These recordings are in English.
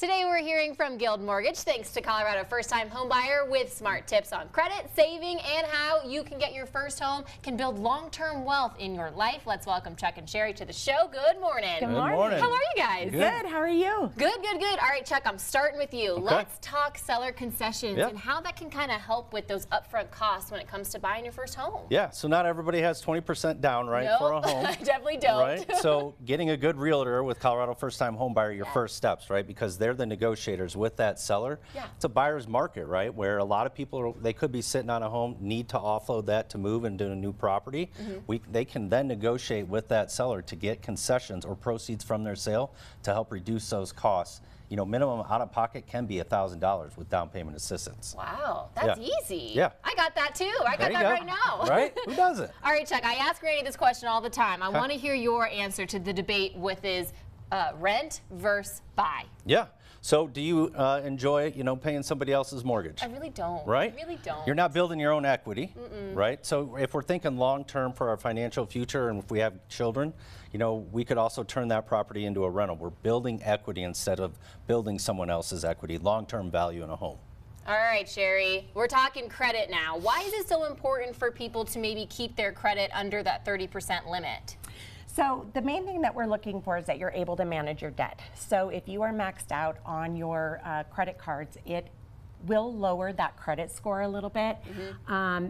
Today we're hearing from Guild Mortgage, thanks to Colorado first-time homebuyer, with smart tips on credit, saving, and how you can get your first home, can build long-term wealth in your life. Let's welcome Chuck and Cheri to the show. Good morning. Good morning. How are you guys? Good. How are you? Good, good, good. All right, Chuck, I'm starting with you. Okay. Let's talk seller concessions and how that can kind of help with those upfront costs when it comes to buying your first home. Yeah, so not everybody has 20% down, right, Nope, for a home. I definitely don't. Right? So getting a good realtor with Colorado first-time homebuyer, your first steps, right? Because they're the negotiators with that seller. Yeah. It's a buyer's market, right? Where a lot of people, they could be sitting on a home, need to offload that to move into a new property. They can then negotiate with that seller to get concessions or proceeds from their sale to help reduce those costs. You know, minimum out-of-pocket can be $1,000 with down payment assistance. Wow, that's easy. Yeah. I got that too. I got that right now. Right? Who doesn't? All right, Chuck, I ask Randy this question all the time. I want to hear your answer to the debate with is rent versus buy. Yeah. So do you enjoy, paying somebody else's mortgage? I really don't. Right? I really don't. You're not building your own equity, right? So if we're thinking long-term for our financial future and if we have children, we could also turn that property into a rental. We're building equity instead of building someone else's equity, long-term value in a home. All right, Cheri, we're talking credit now. Why is it so important for people to maybe keep their credit under that 30% limit? So the main thing that we're looking for is that you're able to manage your debt. So if you are maxed out on your credit cards, it will lower that credit score a little bit,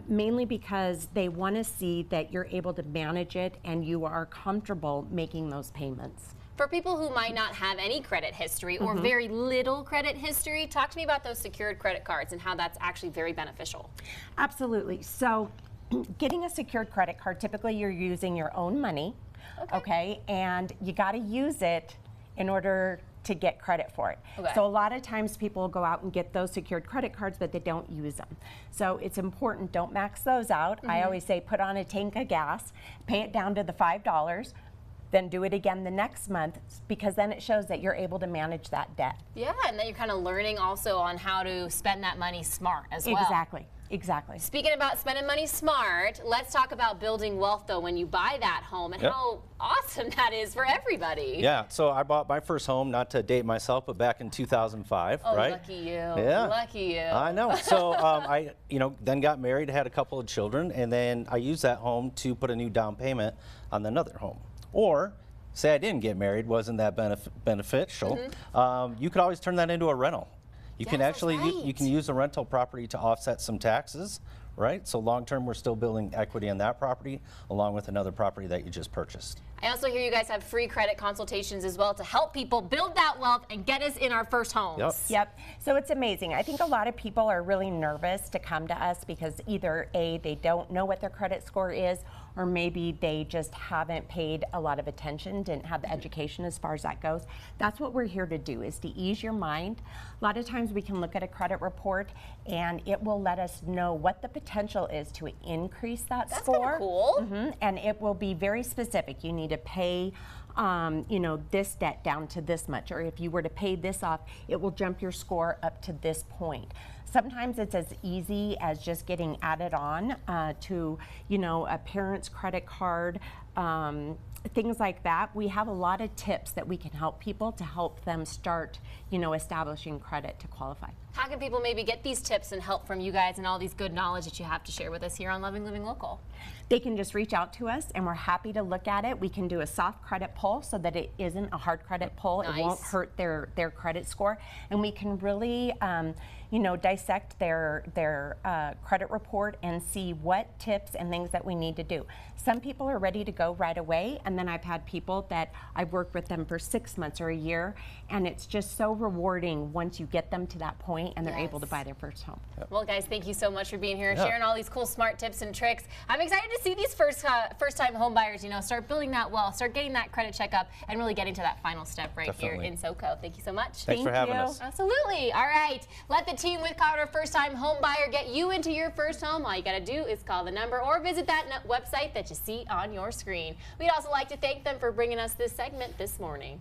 mainly because they want to see that you're able to manage it and you are comfortable making those payments. For people who might not have any credit history or very little credit history, talk to me about those secured credit cards and how that's actually very beneficial. Absolutely. So getting a secured credit card, typically you're using your own money. Okay, and you got to use it in order to get credit for it. So a lot of times people go out and get those secured credit cards, but they don't use them. So it's important, don't max those out. I always say put on a tank of gas, pay it down to the $5, then do it again the next month, because then it shows that you're able to manage that debt. Yeah, and then you're kind of learning also on how to spend that money smart as well. Exactly. Exactly. Speaking about spending money smart, let's talk about building wealth though when you buy that home and how awesome that is for everybody. Yeah, so I bought my first home, not to date myself, but back in 2005, right? Lucky you. Yeah. Lucky you. I know. So I, then got married, had a couple of children, and then I used that home to put a new down payment on another home. Or say I didn't get married, wasn't that beneficial, you could always turn that into a rental. You can actually, you can use a rental property to offset some taxes, right? So long term, we're still building equity on that property along with another property that you just purchased. I also hear you guys have free credit consultations as well to help people build that wealth and get us in our first homes. Yep. So it's amazing. I think a lot of people are really nervous to come to us because either A, they don't know what their credit score is, or maybe they just haven't paid a lot of attention, didn't have the education as far as that goes. That's what we're here to do, is to ease your mind. A lot of times we can look at a credit report and it will let us know what the potential is to increase that score. That's cool. And it will be very specific. You need to pay this debt down to this much, or if you were to pay this off, it will jump your score up to this point. Sometimes it's as easy as just getting added on to, a parent's credit card, things like that. We have a lot of tips that we can help people to help them start, establishing credit to qualify. How can people maybe get these tips and help from you guys and all these good knowledge that you have to share with us here on Loving Living Local? They can just reach out to us and we're happy to look at it. We can do a soft credit pull so that it isn't a hard credit pull. It won't hurt their credit score. And we can really, dissect their credit report and see what tips and things that we need to do. Some people are ready to go right away, and then I've had people that I've worked with them for 6 months or a year, and it's just so rewarding once you get them to that point and they're able to buy their first home. Well, guys, thank you so much for being here and sharing all these cool, smart tips and tricks. I'm excited to see these first-time home buyers, start building that wealth, start getting that credit check up, and really getting to that final step here in SoCo. Thank you so much. Thanks for having us. Absolutely. All right. Let the team with Colorado First-Time Home Buyer get you into your first home. All you got to do is call the number or visit that website that you see on your screen. We'd also like to thank them for bringing us this segment this morning.